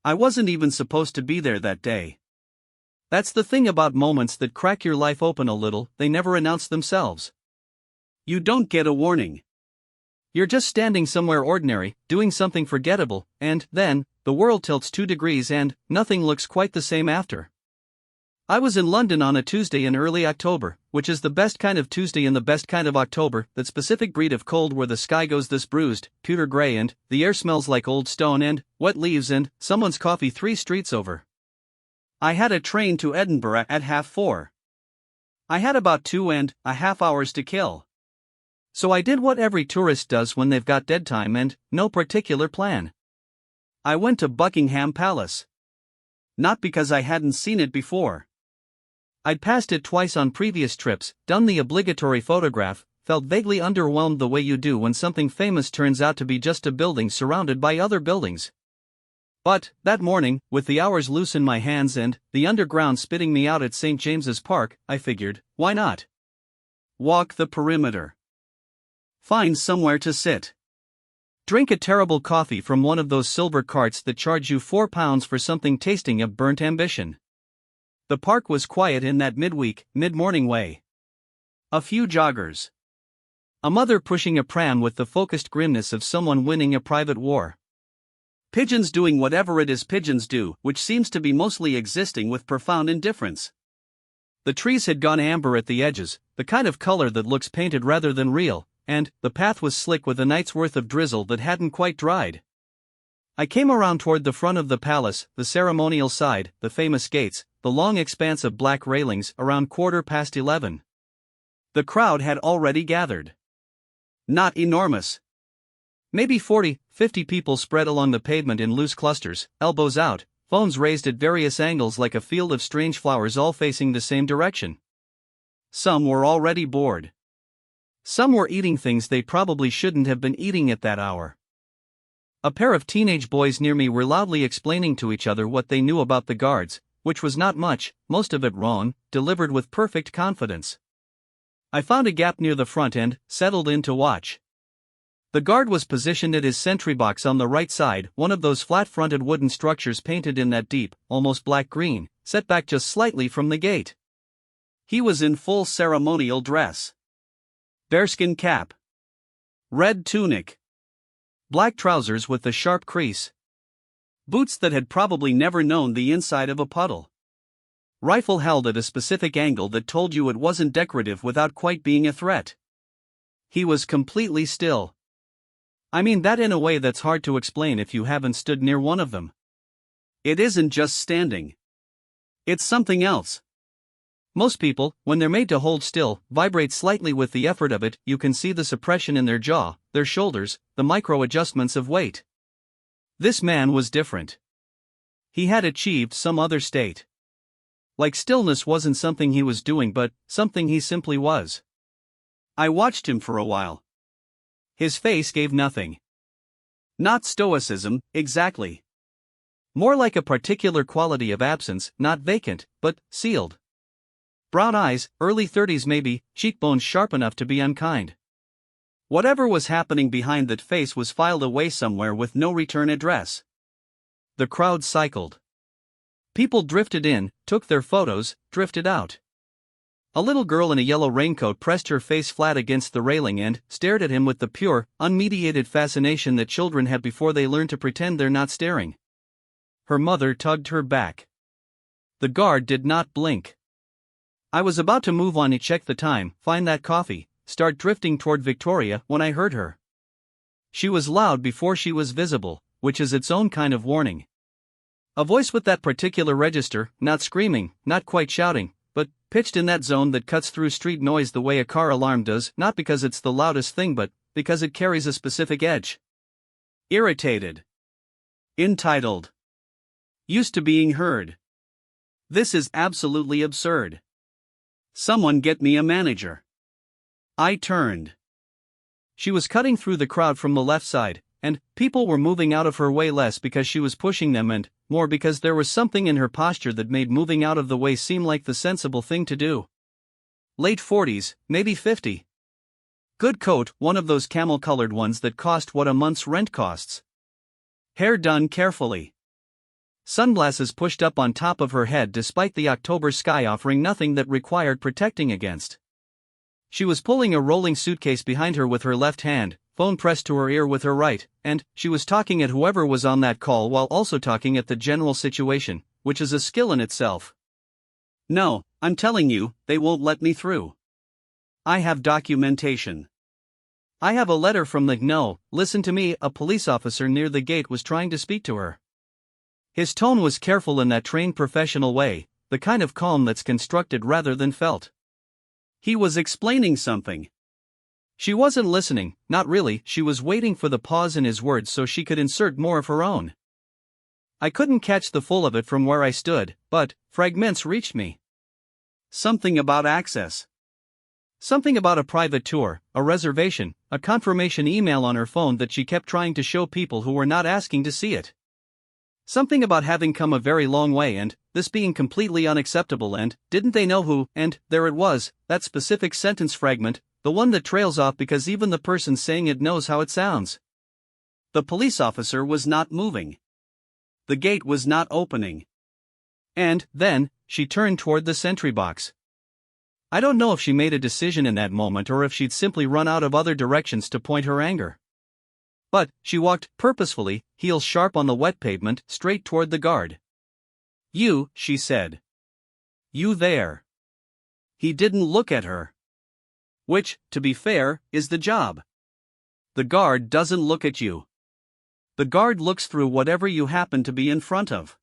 I wasn't even supposed to be there that day. That's the thing about moments that crack your life open a little, they never announce themselves. You don't get a warning. You're just standing somewhere ordinary, doing something forgettable, and then, the world tilts 2 degrees and nothing looks quite the same after. I was in London on a Tuesday in early October, which is the best kind of Tuesday in the best kind of October, that specific breed of cold where the sky goes this bruised, pewter grey and the air smells like old stone and wet leaves and someone's coffee 3 streets over. I had a train to Edinburgh at 4:30. I had about 2.5 hours to kill. So I did what every tourist does when they've got dead time and no particular plan. I went to Buckingham Palace. Not because I hadn't seen it before. I'd passed it twice on previous trips, done the obligatory photograph, felt vaguely underwhelmed the way you do when something famous turns out to be just a building surrounded by other buildings. But, that morning, with the hours loose in my hands and the underground spitting me out at St. James's Park, I figured, why not? Walk the perimeter. Find somewhere to sit. Drink a terrible coffee from one of those silver carts that charge you £4 for something tasting of burnt ambition. The park was quiet in that midweek, mid-morning way. A few joggers. A mother pushing a pram with the focused grimness of someone winning a private war. Pigeons doing whatever it is pigeons do, which seems to be mostly existing with profound indifference. The trees had gone amber at the edges, the kind of color that looks painted rather than real, and the path was slick with a night's worth of drizzle that hadn't quite dried. I came around toward the front of the palace, the ceremonial side, the famous gates, the long expanse of black railings, around 11:15. The crowd had already gathered. Not enormous. Maybe 40-50 people spread along the pavement in loose clusters, elbows out, phones raised at various angles like a field of strange flowers all facing the same direction. Some were already bored. Some were eating things they probably shouldn't have been eating at that hour. A pair of teenage boys near me were loudly explaining to each other what they knew about the guards, which was not much, most of it wrong, delivered with perfect confidence. I found a gap near the front end, settled in to watch. The guard was positioned at his sentry box on the right side, one of those flat-fronted wooden structures painted in that deep, almost black-green, set back just slightly from the gate. He was in full ceremonial dress. Bearskin cap. Red tunic. Black trousers with the sharp crease. Boots that had probably never known the inside of a puddle. Rifle held at a specific angle that told you it wasn't decorative without quite being a threat. He was completely still. I mean that in a way that's hard to explain if you haven't stood near one of them. It isn't just standing. It's something else. Most people, when they're made to hold still, vibrate slightly with the effort of it. You can see the suppression in their jaw, their shoulders, the micro-adjustments of weight. This man was different. He had achieved some other state. Like stillness wasn't something he was doing but something he simply was. I watched him for a while. His face gave nothing. Not stoicism, exactly. More like a particular quality of absence, not vacant, but sealed. Brown eyes, early 30s maybe, cheekbones sharp enough to be unkind. Whatever was happening behind that face was filed away somewhere with no return address. The crowd cycled. People drifted in, took their photos, drifted out. A little girl in a yellow raincoat pressed her face flat against the railing and stared at him with the pure, unmediated fascination that children have before they learn to pretend they're not staring. Her mother tugged her back. The guard did not blink. I was about to move on to check the time, find that coffee, start drifting toward Victoria when I heard her. She was loud before she was visible, which is its own kind of warning. A voice with that particular register, not screaming, not quite shouting, but pitched in that zone that cuts through street noise the way a car alarm does, not because it's the loudest thing but because it carries a specific edge. Irritated. Entitled. Used to being heard. This is absolutely absurd. Someone get me a manager. I turned. She was cutting through the crowd from the left side, and people were moving out of her way less because she was pushing them and more because there was something in her posture that made moving out of the way seem like the sensible thing to do. Late 40s, maybe 50. Good coat, one of those camel-colored ones that cost what a month's rent costs. Hair done carefully. sunglasses pushed up on top of her head despite the October sky offering nothing that required protecting against. She was pulling a rolling suitcase behind her with her left hand, phone pressed to her ear with her right, and she was talking at whoever was on that call while also talking at the general situation, which is a skill in itself. No, I'm telling you, they won't let me through. I have documentation. I have a letter from the no, listen to me, a police officer near the gate was trying to speak to her. His tone was careful in that trained professional way, the kind of calm that's constructed rather than felt. He was explaining something. She wasn't listening, not really, she was waiting for the pause in his words so she could insert more of her own. I couldn't catch the full of it from where I stood, but fragments reached me. Something about access. Something about a private tour, a reservation, a confirmation email on her phone that she kept trying to show people who were not asking to see it. Something about having come a very long way and this being completely unacceptable and didn't they know who, and there it was, that specific sentence fragment, the one that trails off because even the person saying it knows how it sounds. The police officer was not moving. The gate was not opening. And then, she turned toward the sentry box. I don't know if she made a decision in that moment or if she'd simply run out of other directions to point her anger. But she walked purposefully, heels sharp on the wet pavement, straight toward the guard. You, she said. You there. He didn't look at her. Which, to be fair, is the job. The guard doesn't look at you. The guard looks through whatever you happen to be in front of.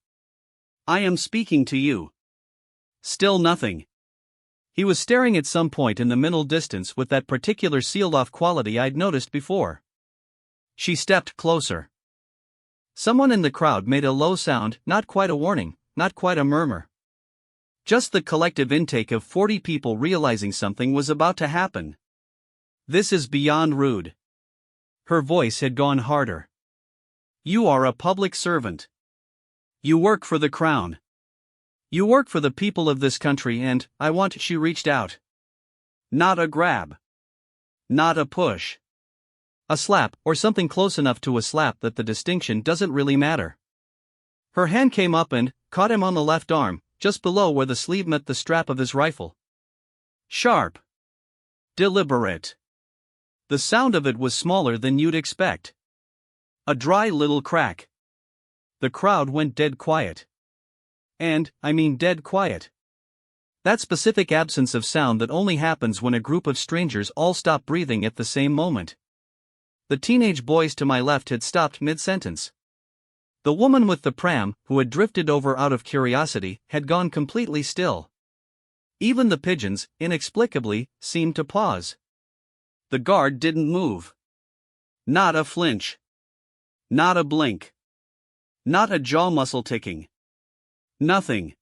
I am speaking to you. Still nothing. He was staring at some point in the middle distance with that particular sealed-off quality I'd noticed before. She stepped closer. Someone in the crowd made a low sound, not quite a warning, not quite a murmur. Just the collective intake of 40 people realizing something was about to happen. This is beyond rude. Her voice had gone harder. You are a public servant. You work for the crown. You work for the people of this country and, I want, she reached out. Not a grab. Not a push. A slap, or something close enough to a slap that the distinction doesn't really matter. Her hand came up and caught him on the left arm, just below where the sleeve met the strap of his rifle. Sharp. Deliberate. The sound of it was smaller than you'd expect. A dry little crack. The crowd went dead quiet. And, I mean dead quiet. That specific absence of sound that only happens when a group of strangers all stop breathing at the same moment. The teenage boys to my left had stopped mid-sentence. The woman with the pram, who had drifted over out of curiosity, had gone completely still. Even the pigeons, inexplicably, seemed to pause. The guard didn't move. Not a flinch. Not a blink. Not a jaw muscle ticking. Nothing.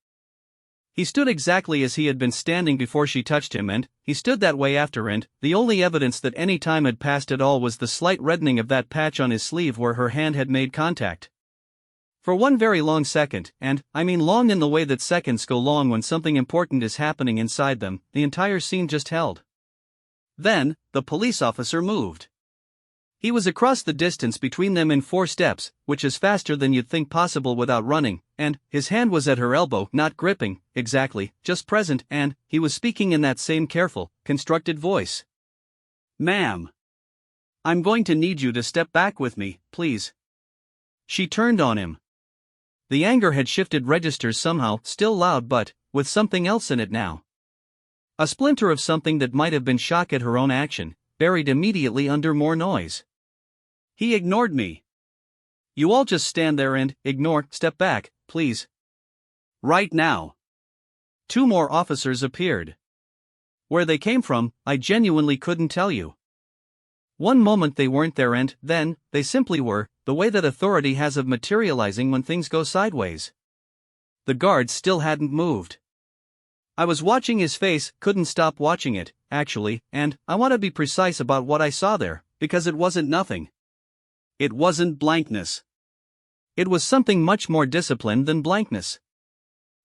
He stood exactly as he had been standing before she touched him and, he stood that way after and, the only evidence that any time had passed at all was the slight reddening of that patch on his sleeve where her hand had made contact. For one very long second, and, I mean long in the way that seconds go long when something important is happening inside them, the entire scene just held. Then, the police officer moved. He was across the distance between them in 4 steps, which is faster than you'd think possible without running, and his hand was at her elbow, not gripping, exactly, just present, and he was speaking in that same careful, constructed voice. Ma'am. I'm going to need you to step back with me, please. She turned on him. The anger had shifted registers somehow, still loud but, with something else in it now. A splinter of something that might have been shock at her own action, buried immediately under more noise. He ignored me. You all just stand there and, ignore, step back, please. Right now. 2 more officers appeared. Where they came from, I genuinely couldn't tell you. One moment they weren't there and, then, they simply were, the way that authority has of materializing when things go sideways. The guard still hadn't moved. I was watching his face, couldn't stop watching it, actually, and, I want to be precise about what I saw there, because it wasn't nothing. It wasn't blankness. It was something much more disciplined than blankness.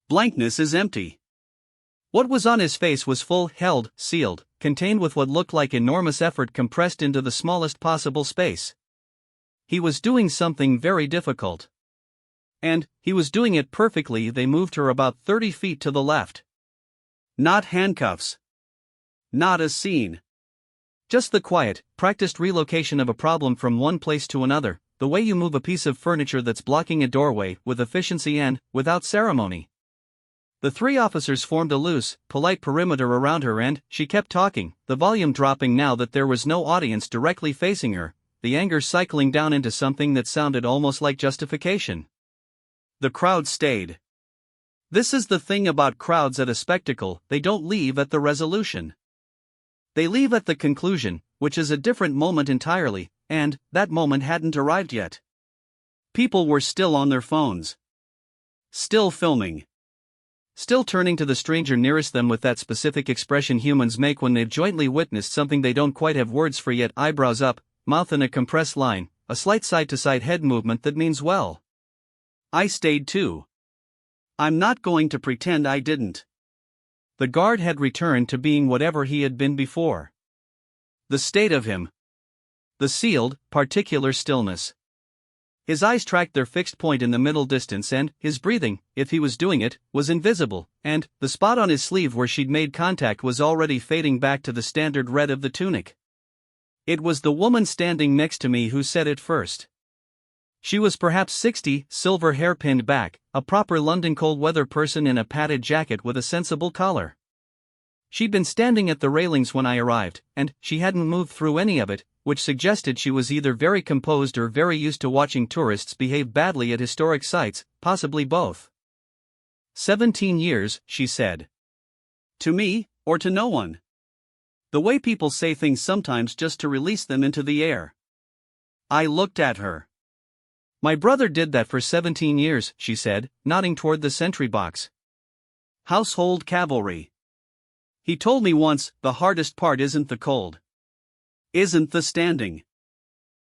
Blankness is empty. What was on his face was full, held, sealed, contained with what looked like enormous effort compressed into the smallest possible space. He was doing something very difficult. And he was doing it perfectly. They moved her about 30 feet to the left. Not handcuffs. Not a scene. Just the quiet, practiced relocation of a problem from one place to another, the way you move a piece of furniture that's blocking a doorway, with efficiency and without ceremony. The three officers formed a loose, polite perimeter around her and she kept talking, the volume dropping now that there was no audience directly facing her, the anger cycling down into something that sounded almost like justification. The crowd stayed. This is the thing about crowds at a spectacle, they don't leave at the resolution. They leave at the conclusion, which is a different moment entirely, and that moment hadn't arrived yet. People were still on their phones. Still filming. Still turning to the stranger nearest them with that specific expression humans make when they've jointly witnessed something they don't quite have words for yet, eyebrows up, mouth in a compressed line, a slight side-to-side head movement that means well. I stayed too. I'm not going to pretend I didn't. The guard had returned to being whatever he had been before. The state of him. The sealed, particular stillness. His eyes tracked their fixed point in the middle distance and his breathing, if he was doing it, was invisible, and the spot on his sleeve where she'd made contact was already fading back to the standard red of the tunic. It was the woman standing next to me who said it first. She was perhaps 60, silver hair pinned back, a proper London cold weather person in a padded jacket with a sensible collar. She'd been standing at the railings when I arrived, and she hadn't moved through any of it, which suggested she was either very composed or very used to watching tourists behave badly at historic sites, possibly both. 17 years, she said. To me, or to no one. The way people say things sometimes just to release them into the air. I looked at her. My brother did that for 17 years, she said, nodding toward the sentry box. Household cavalry. He told me once, the hardest part isn't the cold. Isn't the standing.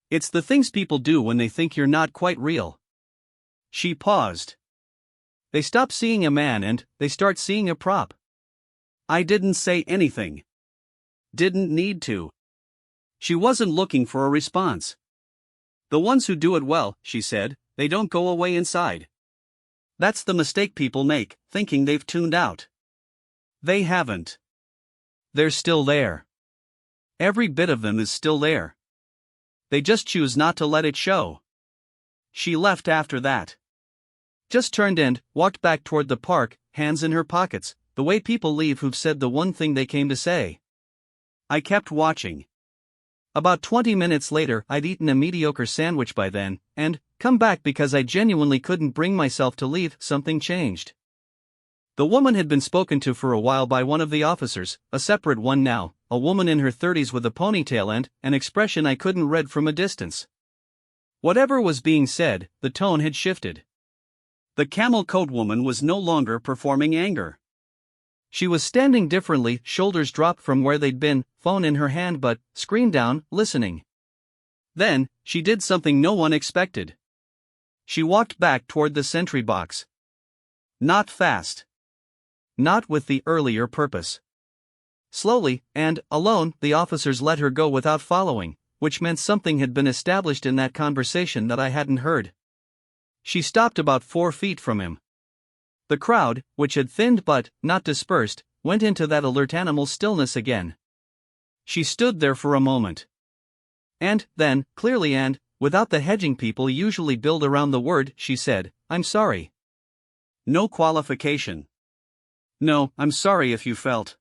It's the things people do when they think you're not quite real. She paused. They stop seeing a man and they start seeing a prop. I didn't say anything. Didn't need to. She wasn't looking for a response. The ones who do it well, she said, they don't go away inside. That's the mistake people make, thinking they've tuned out. They haven't. They're still there. Every bit of them is still there. They just choose not to let it show. She left after that. Just turned and walked back toward the park, hands in her pockets, the way people leave who've said the one thing they came to say. I kept watching. About 20 minutes later, I'd eaten a mediocre sandwich by then, and come back because I genuinely couldn't bring myself to leave. Something changed. The woman had been spoken to for a while by one of the officers, a separate one now, a woman in her 30s with a ponytail and an expression I couldn't read from a distance. Whatever was being said, the tone had shifted. The camel coat woman was no longer performing anger. She was standing differently, shoulders dropped from where they'd been, phone in her hand but, screen down, listening. Then, she did something no one expected. She walked back toward the sentry box. Not fast. Not with the earlier purpose. Slowly, and, alone, the officers let her go without following, which meant something had been established in that conversation that I hadn't heard. She stopped about 4 feet from him. The crowd, which had thinned but not dispersed, went into that alert animal stillness again. She stood there for a moment. And then, clearly and without the hedging people usually build around the word, she said, "I'm sorry." No qualification. No, I'm sorry if you felt.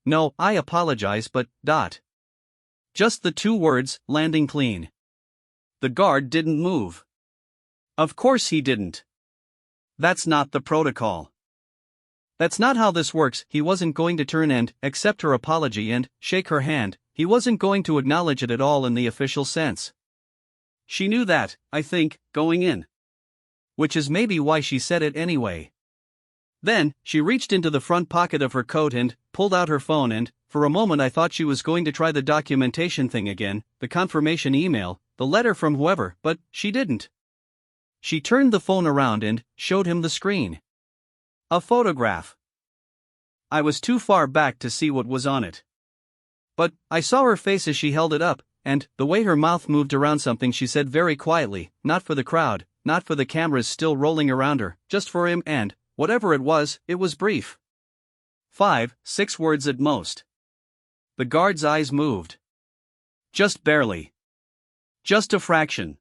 No, I apologize but, Just the 2 words, landing clean. The guard didn't move. Of course he didn't. That's not the protocol. That's not how this works. He wasn't going to turn and accept her apology and shake her hand. He wasn't going to acknowledge it at all in the official sense. She knew that, I think, going in. Which is maybe why she said it anyway. Then, she reached into the front pocket of her coat and pulled out her phone and, for a moment I thought she was going to try the documentation thing again, the confirmation email, the letter from whoever, but she didn't. She turned the phone around and showed him the screen. A photograph. I was too far back to see what was on it. But I saw her face as she held it up, and the way her mouth moved around something she said very quietly, not for the crowd, not for the cameras still rolling around her, just for him, and, whatever it was brief. 5, 6 words at most. The guard's eyes moved. Just barely. Just a fraction.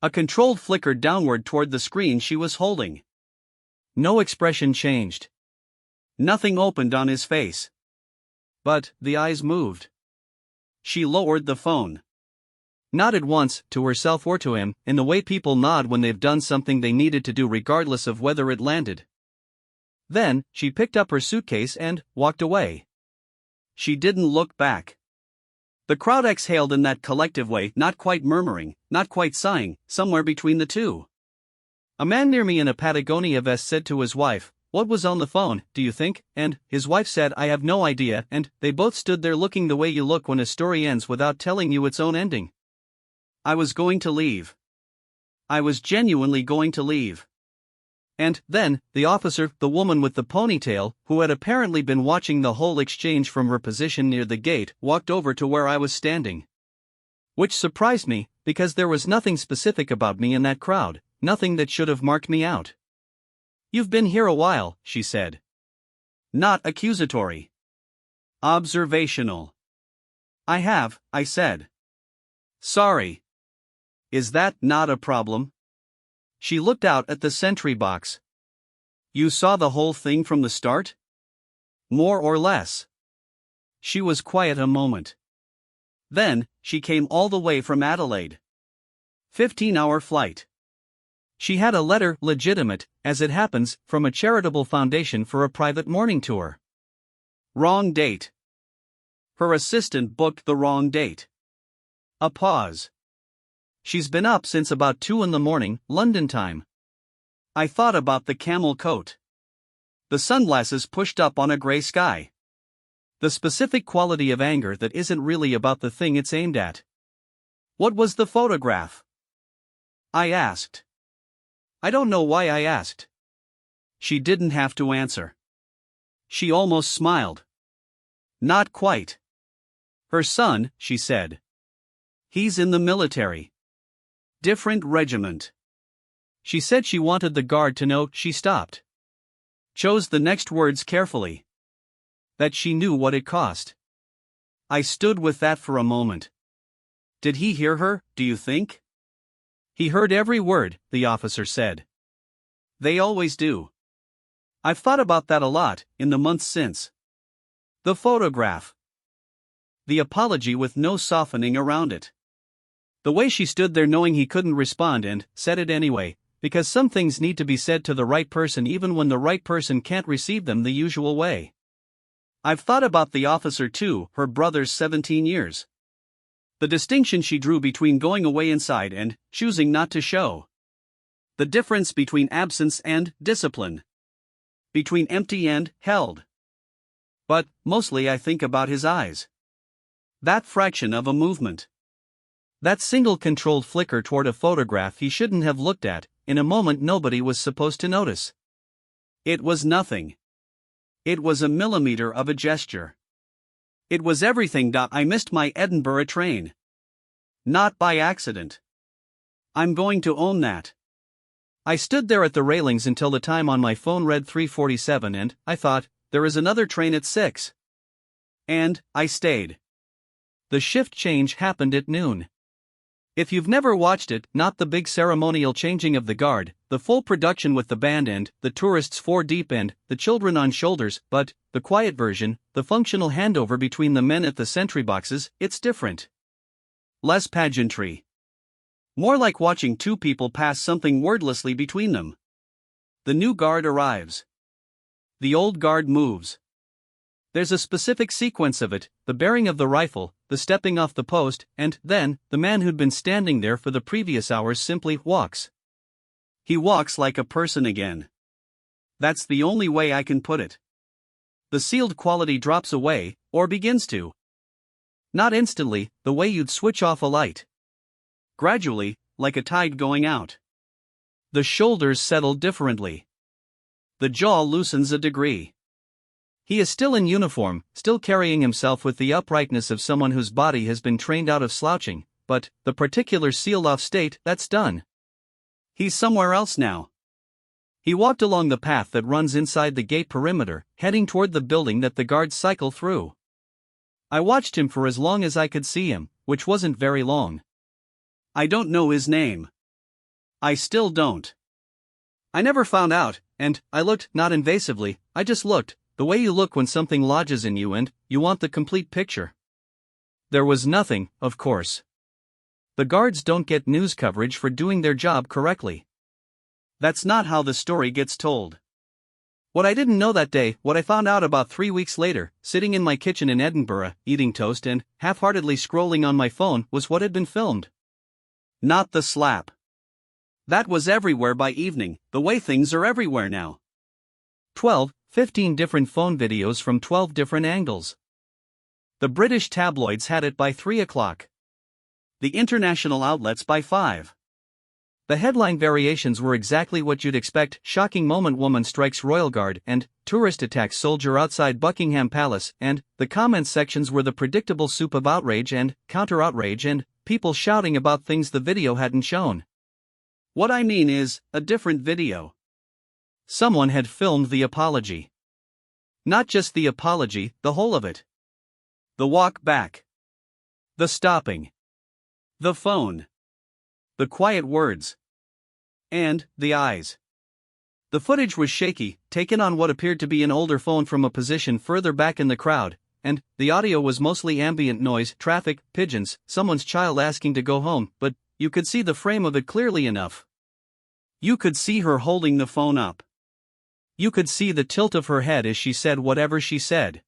A controlled flicker downward toward the screen she was holding. No expression changed. Nothing opened on his face. But the eyes moved. She lowered the phone. Nodded once, to herself or to him, in the way people nod when they've done something they needed to do regardless of whether it landed. Then, she picked up her suitcase and walked away. She didn't look back. The crowd exhaled in that collective way, not quite murmuring, not quite sighing, somewhere between the two. A man near me in a Patagonia vest said to his wife, "What was on the phone, do you think?" And his wife said, "I have no idea," and they both stood there looking the way you look when a story ends without telling you its own ending. I was going to leave. I was genuinely going to leave. And then, the officer, the woman with the ponytail, who had apparently been watching the whole exchange from her position near the gate, walked over to where I was standing. Which surprised me, because there was nothing specific about me in that crowd, nothing that should have marked me out. "You've been here a while," she said. Not accusatory. Observational. "I have," I said. "Sorry. Is that not a problem?" She looked out at the sentry box. "You saw the whole thing from the start?" "More or less." She was quiet a moment. Then, she came all the way from Adelaide. 15-hour flight. She had a letter, legitimate, as it happens, from a charitable foundation for a private morning tour. Wrong date. Her assistant booked the wrong date. A pause. "She's been up since about 2 in the morning, London time." I thought about the camel coat. The sunglasses pushed up on a gray sky. The specific quality of anger that isn't really about the thing it's aimed at. "What was the photograph?" I asked. I don't know why I asked. She didn't have to answer. She almost smiled. "Not quite. Her son," she said. "He's in the military. Different regiment." She said she wanted the guard to know. She stopped. Chose the next words carefully. That she knew what it cost. I stood with that for a moment. Did he hear her, do you think? "He heard every word," the officer said. "They always do." I've thought about that a lot, in the months since. The photograph. The apology with no softening around it. The way she stood there knowing he couldn't respond and said it anyway, because some things need to be said to the right person even when the right person can't receive them the usual way. I've thought about the officer too, her brother's 17 years. The distinction she drew between going away inside and choosing not to show. The difference between absence and discipline. Between empty and held. But, mostly I think about his eyes. That fraction of a movement. That single controlled flicker toward a photograph he shouldn't have looked at, in a moment nobody was supposed to notice. It was nothing. It was a millimeter of a gesture. It was everything. I missed my Edinburgh train. Not by accident. I'm going to own that. I stood there at the railings until the time on my phone read 3:47 and, I thought, there is another train at 6. And, I stayed. The shift change happened at noon. If you've never watched it, not the big ceremonial changing of the guard, the full production with the band and the tourists 4 deep and the children on shoulders, but the quiet version, the functional handover between the men at the sentry boxes, it's different. Less pageantry. More like watching 2 people pass something wordlessly between them. The new guard arrives. The old guard moves. There's a specific sequence of it, the bearing of the rifle, the stepping off the post, and then, the man who'd been standing there for the previous hours simply walks. He walks like a person again. That's the only way I can put it. The sealed quality drops away, or begins to. Not instantly, the way you'd switch off a light. Gradually, like a tide going out. The shoulders settle differently. The jaw loosens a degree. He is still in uniform, still carrying himself with the uprightness of someone whose body has been trained out of slouching, but the particular sealed-off state, that's done. He's somewhere else now. He walked along the path that runs inside the gate perimeter, heading toward the building that the guards cycle through. I watched him for as long as I could see him, which wasn't very long. I don't know his name. I still don't. I never found out, and I looked, not invasively, I just looked, the way you look when something lodges in you and you want the complete picture. There was nothing, of course. The guards don't get news coverage for doing their job correctly. That's not how the story gets told. What I didn't know that day, what I found out about 3 weeks later, sitting in my kitchen in Edinburgh, eating toast and half-heartedly scrolling on my phone, was what had been filmed. Not the slap. That was everywhere by evening, the way things are everywhere now. 15 different phone videos from 12 different angles. The British tabloids had it by 3 o'clock. The international outlets by 5. The headline variations were exactly what you'd expect: shocking moment, woman strikes royal guard, and tourist attacks soldier outside Buckingham Palace, and the comments sections were the predictable soup of outrage and counter-outrage and people shouting about things the video hadn't shown. What I mean is, a different video. Someone had filmed the apology. Not just the apology, the whole of it. The walk back. The stopping. The phone. The quiet words. And the eyes. The footage was shaky, taken on what appeared to be an older phone from a position further back in the crowd, and the audio was mostly ambient noise, traffic, pigeons, someone's child asking to go home, but you could see the frame of it clearly enough. You could see her holding the phone up. You could see the tilt of her head as she said whatever she said.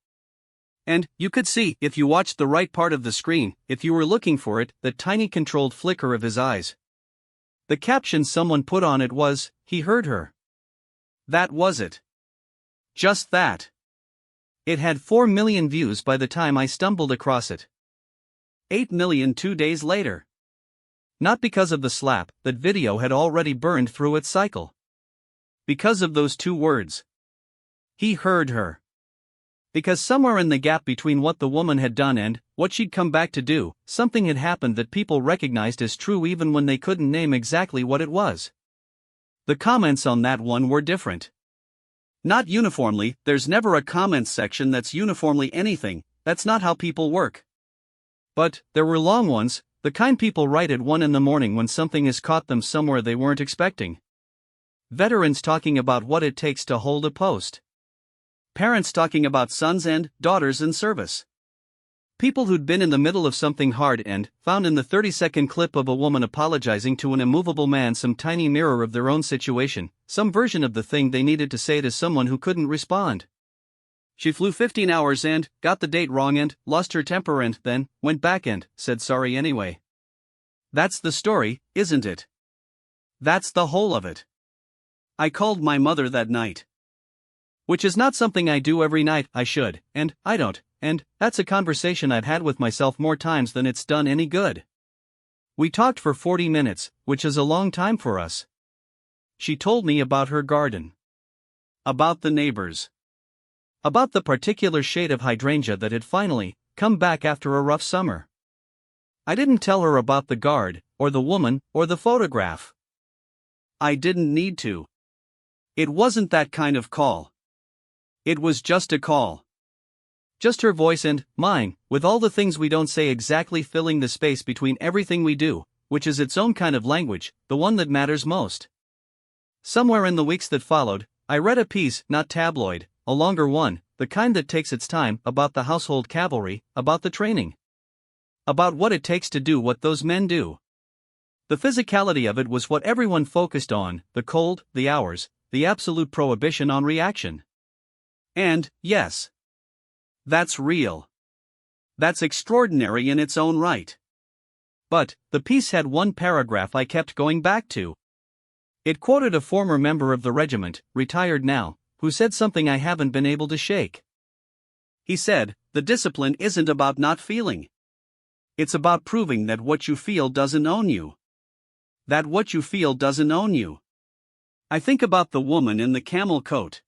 And you could see, if you watched the right part of the screen, if you were looking for it, the tiny controlled flicker of his eyes. The caption someone put on it was, "He heard her." That was it. Just that. It had 4 million views by the time I stumbled across it. 8 million 2 days later. Not because of the slap, that video had already burned through its cycle. Because of those 2 words. He heard her. Because somewhere in the gap between what the woman had done and what she'd come back to do, something had happened that people recognized as true even when they couldn't name exactly what it was. The comments on that one were different. Not uniformly, there's never a comments section that's uniformly anything, that's not how people work. But there were long ones, the kind people write at 1 in the morning when something has caught them somewhere they weren't expecting. Veterans talking about what it takes to hold a post. Parents talking about sons and daughters in service. People who'd been in the middle of something hard and found in the 30-second clip of a woman apologizing to an immovable man some tiny mirror of their own situation, some version of the thing they needed to say to someone who couldn't respond. She flew 15 hours and got the date wrong and lost her temper and then went back and said sorry anyway. That's the story, isn't it? That's the whole of it. I called my mother that night. Which is not something I do every night. I should, and I don't, and that's a conversation I've had with myself more times than it's done any good. We talked for 40 minutes, which is a long time for us. She told me about her garden. About the neighbors. About the particular shade of hydrangea that had finally come back after a rough summer. I didn't tell her about the guard, or the woman, or the photograph. I didn't need to. It wasn't that kind of call. It was just a call. Just her voice and mine, with all the things we don't say exactly filling the space between everything we do, which is its own kind of language, the one that matters most. Somewhere in the weeks that followed, I read a piece, not tabloid, a longer one, the kind that takes its time, about the household cavalry, about the training. About what it takes to do what those men do. The physicality of it was what everyone focused on, the cold, the hours, the absolute prohibition on reaction. And, yes. That's real. That's extraordinary in its own right. But, the piece had one paragraph I kept going back to. It quoted a former member of the regiment, retired now, who said something I haven't been able to shake. He said, "The discipline isn't about not feeling. It's about proving that what you feel doesn't own you. That what you feel doesn't own you." I think about the woman in the camel coat.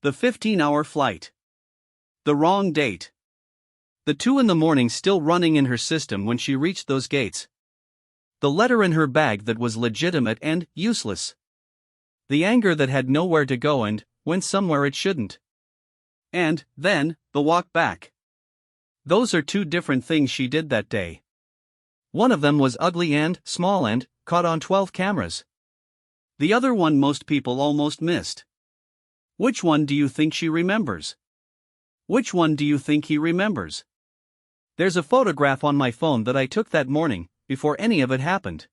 The 15-hour flight. The wrong date. The 2 in the morning still running in her system when she reached those gates. The letter in her bag that was legitimate and useless. The anger that had nowhere to go and went somewhere it shouldn't. And, then, the walk back. Those are two different things she did that day. One of them was ugly and small and caught on 12 cameras. The other one most people almost missed. Which one do you think she remembers? Which one do you think he remembers? There's a photograph on my phone that I took that morning, before any of it happened.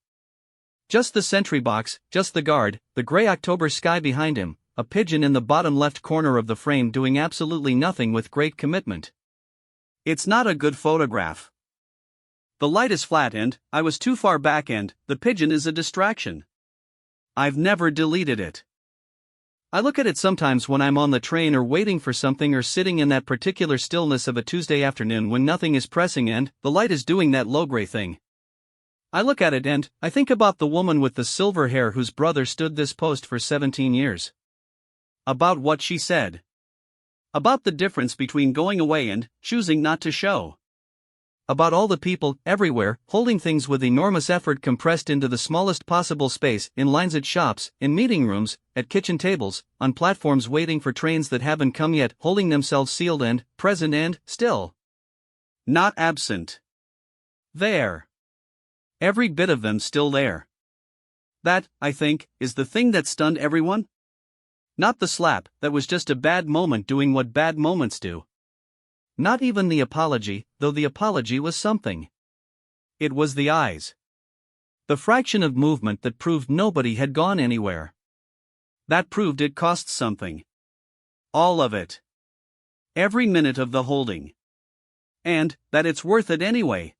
Just the sentry box, just the guard, the gray October sky behind him, a pigeon in the bottom left corner of the frame doing absolutely nothing with great commitment. It's not a good photograph. The light is flat and I was too far back and the pigeon is a distraction. I've never deleted it. I look at it sometimes when I'm on the train or waiting for something or sitting in that particular stillness of a Tuesday afternoon when nothing is pressing and the light is doing that low gray thing. I look at it and I think about the woman with the silver hair whose brother stood this post for 17 years. About what she said. About the difference between going away and choosing not to show. About all the people, everywhere, holding things with enormous effort compressed into the smallest possible space, in lines at shops, in meeting rooms, at kitchen tables, on platforms waiting for trains that haven't come yet, holding themselves sealed and present and still. Not absent. There. Every bit of them still there. That, I think, is the thing that stunned everyone. Not the slap, that was just a bad moment doing what bad moments do. Not even the apology, though the apology was something. It was the eyes. The fraction of movement that proved nobody had gone anywhere. That proved it cost something. All of it. Every minute of the holding. And that it's worth it anyway.